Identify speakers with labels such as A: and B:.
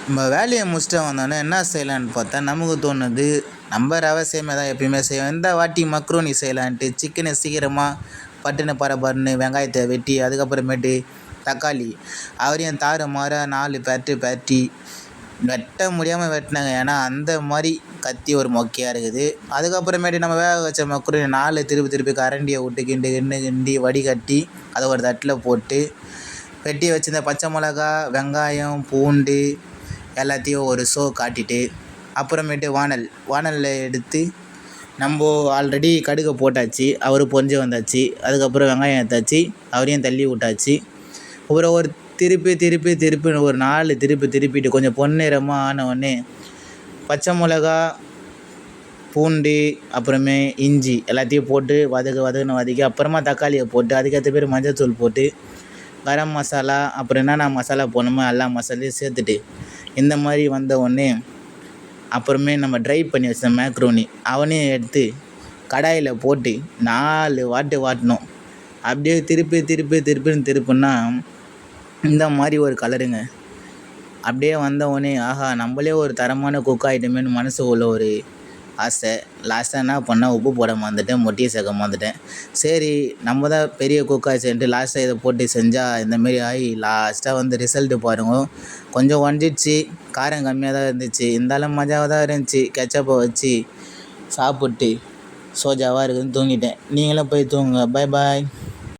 A: நம்ம வேலையை முடிச்சுட்டு வந்தோடனே என்ன செய்யலான்னு பார்த்தா நமக்கு தோணுது நம்ம ரவை சேமியா தான் எப்பயுமே செய்வோம். இந்த வாட்டி மக்ரோனி செய்யலான்ட்டு சிக்கனை சீக்கிரமாக பட்டுன்னு பரபரன்னு வெங்காயத்தை வெட்டி அதுக்கப்புறமேட்டு தக்காளி அவரையும் தாறுமாறாக 4 பெரட்டி வெட்ட முடியாமல் வெட்டினாங்க. ஏன்னா அந்த மாதிரி கத்தி ஒரு மொக்கையாக இருக்குது. அதுக்கப்புறமேட்டு நம்ம வேக வச்ச மக்ரோனி 4 திருப்பி கரண்டியை விட்டு கிண்டி வடிகட்டி அதை ஒரு தட்டில் போட்டு வெட்டி வச்சிருந்த பச்சை மிளகா வெங்காயம் பூண்டு எல்லாத்தையும் ஒரு காட்டிட்டு அப்புறமேட்டு வானலில் எடுத்து நம்ம ஆல்ரெடி கடுகை போட்டாச்சு. அவர் பொரிஞ்சு வந்தாச்சு. அதுக்கப்புறம் வெங்காயம் எடுத்தாச்சு. அவரையும் தள்ளி விட்டாச்சு. அப்புறம் ஒரு திருப்பி ஒரு 4 திருப்பிட்டு கொஞ்சம் பொன்னிறமாக ஆனவுடனே பச்சை மிளகா பூண்டு அப்புறமே இஞ்சி எல்லாத்தையும் போட்டு வதக்கி அப்புறமா தக்காளியை போட்டு அதுக்கேற்ற பேர் மஞ்சள்தூள் போட்டு கரம் மசாலா அப்புறம் என்னென்ன மசாலா போடணுமோ எல்லா மசாலையும் சேர்த்துட்டு இந்த மாதிரி வந்த உடனே அப்புறமே நம்ம ட்ரை பண்ணி வச்ச மேக்ரோனி அவனையும் எடுத்து கடாயில் போட்டு 4 வாட்டு வாட்டணும். அப்படியே திருப்பின்னா இந்த மாதிரி ஒரு கலருங்க. அப்படியே வந்த உடனே ஆஹா நம்மளே ஒரு தரமான குக் ஆகிட்டோமேனு மனசுக்குள்ள ஒரு ஆசை. லாஸ்ட்டாக என்ன பண்ணால் உப்பு போட மறந்துட்டேன், மொட்டியை சேர்க்க மறந்துட்டேன். சரி நம்ம தான் பெரிய குக் ஆகிடுச்சுன்ட்டு லாஸ்ட்டாக இதை போட்டு செஞ்சால் இந்தமாரி ஆகி லாஸ்ட்டாக வந்து ரிசல்ட்டு பாருங்க. கொஞ்சம் வந்துடுச்சு, காரம் கம்மியாக தான் இருந்துச்சு, இருந்தாலும் மஜாவாக தான் இருந்துச்சு. கெச்சப்பை வச்சு சாப்பிட்டு சோஜாவாக இருக்குதுன்னு தூங்கிட்டேன். நீங்களும் போய் தூங்குங்க. பாய்.